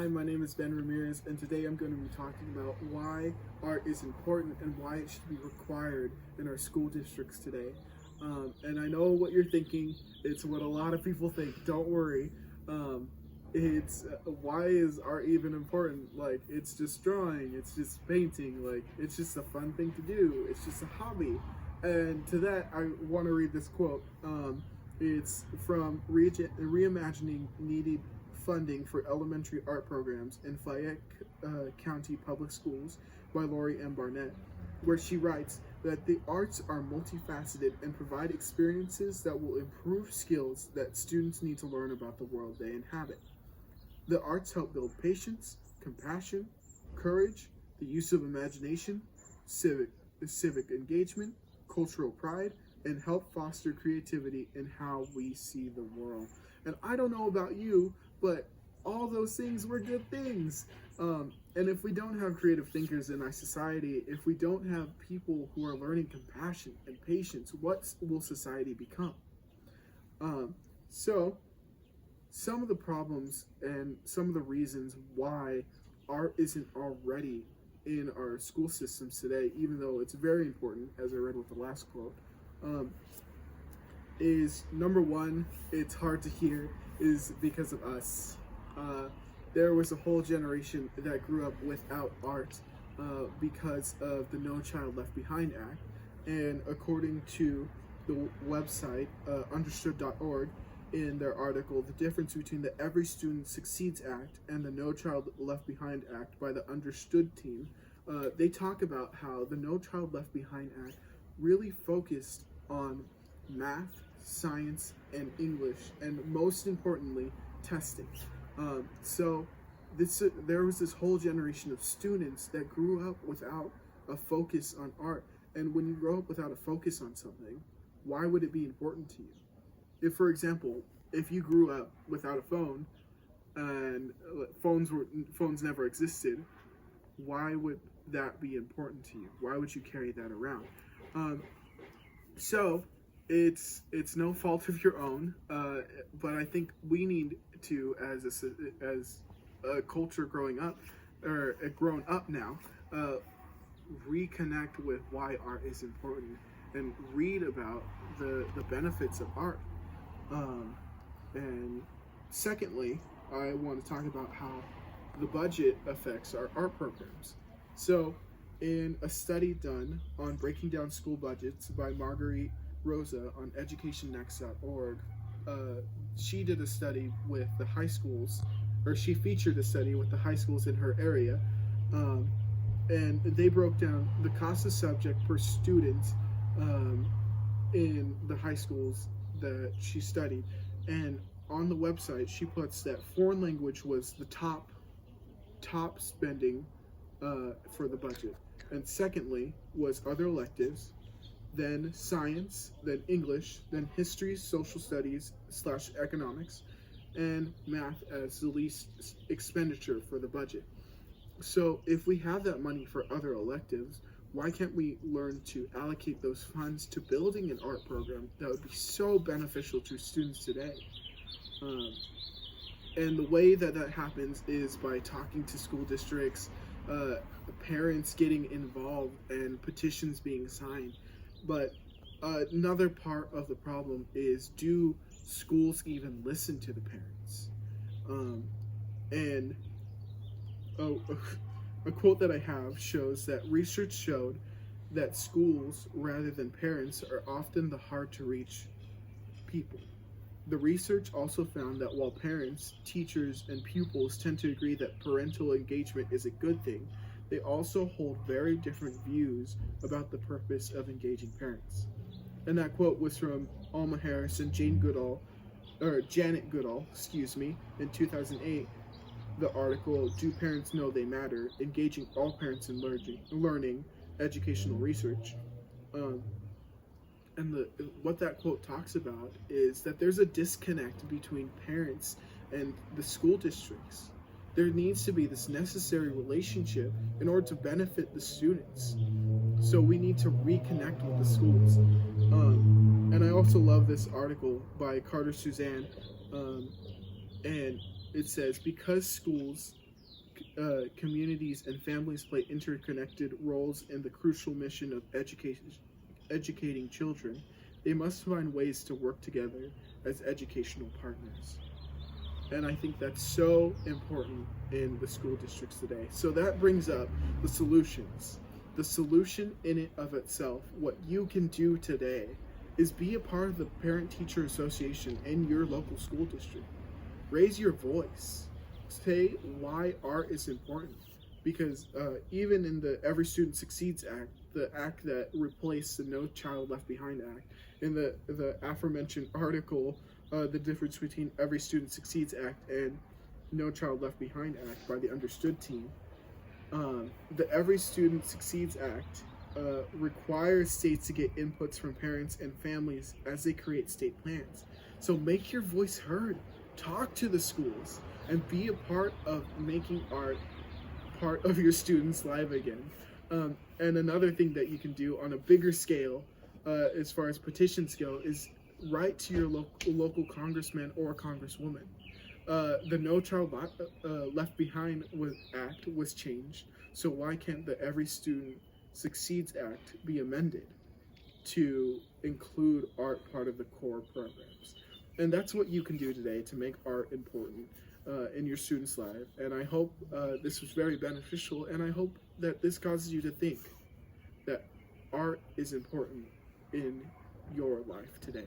Hi, my name is Ben Ramirez, and today I'm going to be talking about why art is important and why it should be required in our school districts today. And I know what you're thinking. It's what a lot of people think. Don't worry. It's why is art even important? Like, it's just drawing, it's just painting, like, it's just a fun thing to do, it's just a hobby. And to that, I want to read this quote. It's from Reimagining Needed Funding for Elementary Art Programs in Fayette County Public Schools by Lori M. Barnett, where she writes that the arts are multifaceted and provide experiences that will improve skills that students need to learn about the world they inhabit. The arts help build patience, compassion, courage, the use of imagination, civic engagement, cultural pride, and help foster creativity in how we see the world. And I don't know about you, but all those things were good things. And if we don't have creative thinkers in our society, if we don't have people who are learning compassion and patience, what will society become? So, some of the problems and some of the reasons why art isn't already in our school systems today, even though it's very important, as I read with the last quote, is number one, it's hard to hear, is because of us. There was a whole generation that grew up without art because of the No Child Left Behind Act. And according to the website understood.org, in their article, the difference between the Every Student Succeeds Act and the No Child Left Behind Act by the Understood team, they talk about how the No Child Left Behind Act really focused on math, science, and English, and most importantly, testing. There was this whole generation of students that grew up without a focus on art. And when you grow up without a focus on something, why would it be important to you? If, for example, if you grew up without a phone and phones never existed, why would that be important to you? Why would you carry that around? So it's no fault of your own, but I think we need to, as a culture growing up, or grown up now, reconnect with why art is important and read about the benefits of art. And secondly, I want to talk about how the budget affects our art programs. So, in a study done on breaking down school budgets by Marguerite Rosa on educationnext.org, she did a study with the high schools, or she featured a study with the high schools in her area, and they broke down the cost of subject per student in the high schools that she studied. And on the website, she puts that foreign language was the top spending for the budget. And secondly was other electives, then science, then English, then history, social studies / economics, and math as the least expenditure for the budget. So if we have that money for other electives, why can't we learn to allocate those funds to building an art program that would be so beneficial to students today? And the way that happens is by talking to school districts, parents getting involved, and petitions being signed. But another part of the problem is, do schools even listen to the parents? A quote that I have shows that research showed that schools, rather than parents, are often the hard-to-reach people. The research also found that while parents, teachers, and pupils tend to agree that parental engagement is a good thing, they also hold very different views about the purpose of engaging parents. And that quote was from Alma Harris and Janet Goodall, in 2008. The article, Do Parents Know They Matter? Engaging All Parents in Learning, Educational Research. And what that quote talks about is that there's a disconnect between parents and the school districts. There needs to be this necessary relationship in order to benefit the students. So we need to reconnect with the schools. And I also love this article by Carter Suzanne, and it says, because schools communities and families play interconnected roles in the crucial mission of educating children, they must find ways to work together as educational partners. And I think that's so important in the school districts today. So that brings up the solutions. The solution in it of itself, what you can do today, is be a part of the parent-teacher association in your local school district. Raise your voice. Say why art is important. Because even in the Every Student Succeeds Act, the act that replaced the No Child Left Behind Act, in the aforementioned article, the difference between Every Student Succeeds Act and No Child Left Behind Act by the Understood team, the Every Student Succeeds Act requires states to get inputs from parents and families as they create state plans. So make your voice heard. Talk to the schools and be a part of making art part of your students' life again. And another thing that you can do on a bigger scale, as far as petitions go, is write to your local congressman or congresswoman. The No Child Left Behind Act was changed, so why can't the Every Student Succeeds Act be amended to include art part of the core programs? And that's what you can do today to make art important in your students' life. And I hope this was very beneficial, and I hope that this causes you to think that art is important in your life today.